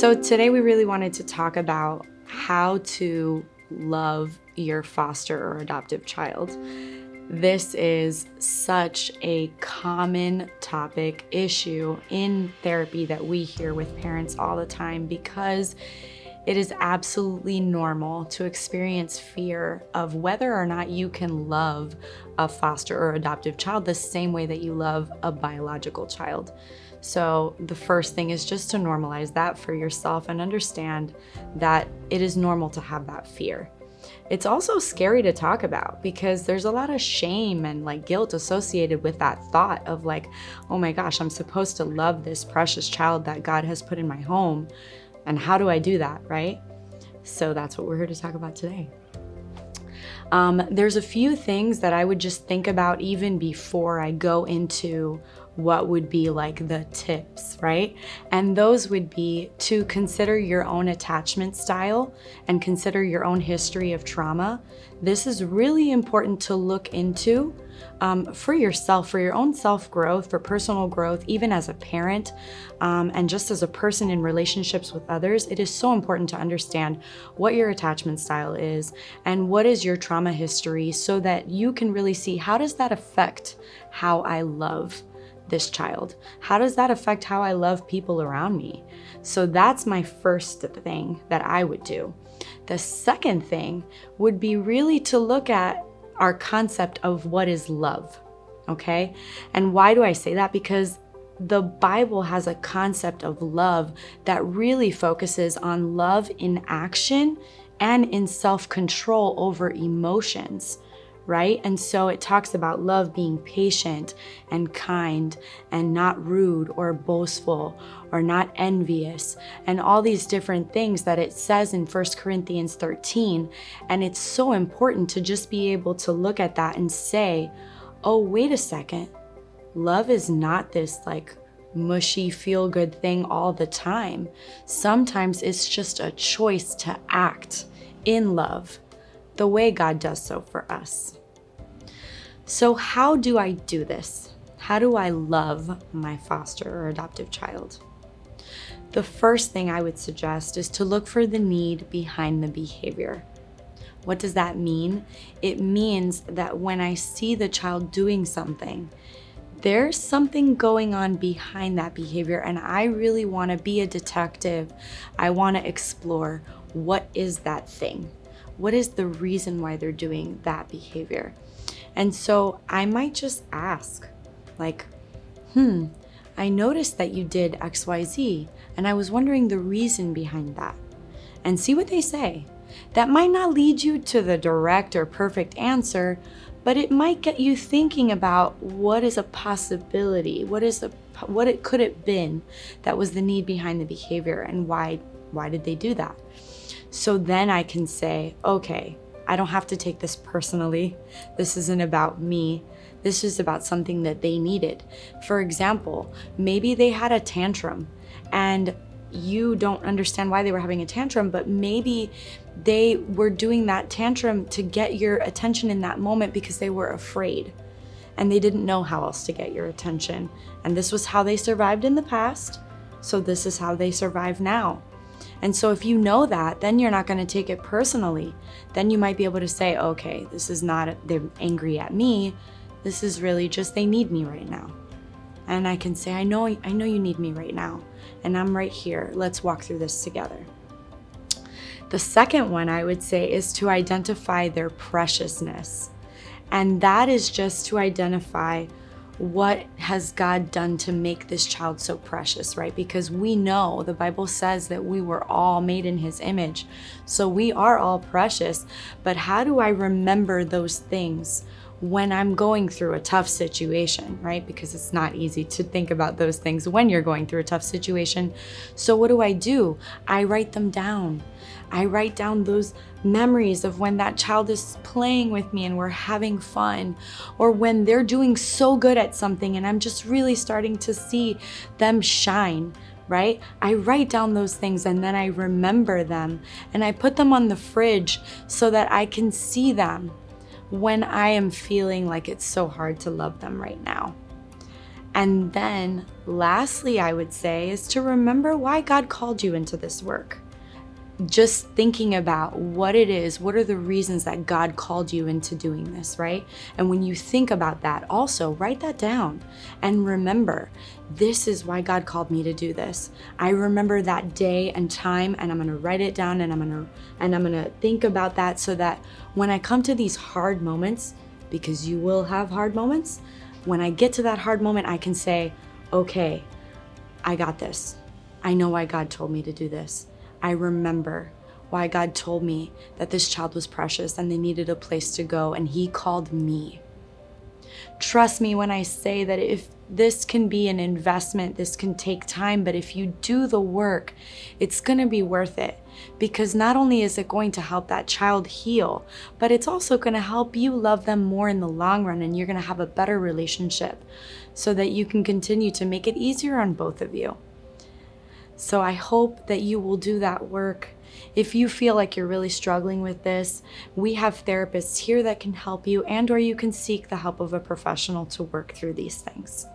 So today we really wanted to talk about how to love your foster or adoptive child. This is such a common topic issue in therapy that we hear with parents all the time, because it is absolutely normal to experience fear of whether or not you can love a foster or adoptive child the same way that you love a biological child. So the first thing is just to normalize that for yourself and understand that it is normal to have that fear. It's also scary to talk about because there's a lot of shame and guilt associated with that thought of oh my gosh, I'm supposed to love this precious child that God has put in my home. And how do I do that, right? So that's what we're here to talk about today. There's a few things that I would just think about even before I go into what would be the tips, right? And those would be to consider your own attachment style and consider your own history of trauma. This is really important to look into for yourself, for your own self-growth, for personal growth, even as a parent, and just as a person in relationships with others. It is so important to understand what your attachment style is and what is your trauma history, so that you can really see, how does that affect how I love this child? How does that affect how I love people around me? So that's my first thing that I would do. The second thing would be really to look at our concept of what is love, okay? And why do I say that? Because the Bible has a concept of love that really focuses on love in action and in self-control over emotions, right? And so it talks about love being patient and kind and not rude or boastful or not envious, and all these different things that it says in 1 Corinthians 13. And it's so important to just be able to look at that and say, oh, wait a second. Love is not this mushy feel-good thing all the time. Sometimes it's just a choice to act in love the way God does so for us. So how do I do this? How do I love my foster or adoptive child? The first thing I would suggest is to look for the need behind the behavior. What does that mean? It means that when I see the child doing something, there's something going on behind that behavior, and I really want to be a detective. I want to explore, what is that thing? What is the reason why they're doing that behavior? And so I might just ask, I noticed that you did XYZ, and I was wondering the reason behind that. And see what they say. That might not lead you to the direct or perfect answer, but it might get you thinking about what is a possibility, could it been that was the need behind the behavior, and why did they do that? So then I can say, okay, I don't have to take this personally. This isn't about me. This is about something that they needed. For example, maybe they had a tantrum and you don't understand why they were having a tantrum, but maybe they were doing that tantrum to get your attention in that moment because they were afraid and they didn't know how else to get your attention. And this was how they survived in the past, so this is how they survive now. And so if you know that, then you're not going to take it personally. Then you might be able to say, okay, this is not they're angry at me. This is really just they need me right now. And I can say, I know you need me right now, and I'm right here. Let's walk through this together. The second one I would say is to identify their preciousness. And that is just to identify, what has God done to make this child so precious, right? Because we know the Bible says that we were all made in His image. So we are all precious. But how do I remember those things when I'm going through a tough situation, right? Because it's not easy to think about those things when you're going through a tough situation. So what do? I write them down. I write down those memories of when that child is playing with me and we're having fun, or when they're doing so good at something and I'm just really starting to see them shine, right? I write down those things and then I remember them and I put them on the fridge so that I can see them when I am feeling like it's so hard to love them right now. And then lastly, I would say, is to remember why God called you into this work. Just thinking about what it is, what are the reasons that God called you into doing this, right? And when you think about that, also write that down and remember, this is why God called me to do this. I remember that day and time, and I'm going to write it down, and I'm going to think about that, so that when I come to these hard moments, because you will have hard moments, when I get to that hard moment, I can say, okay, I got this. I know why God told me to do this. I remember why God told me that this child was precious and they needed a place to go, and He called me. Trust me when I say that if this can be an investment, this can take time, but if you do the work, it's going to be worth it, because not only is it going to help that child heal, but it's also going to help you love them more in the long run, and you're going to have a better relationship so that you can continue to make it easier on both of you. So I hope that you will do that work. If you feel like you're really struggling with this, we have therapists here that can help you, and or you can seek the help of a professional to work through these things.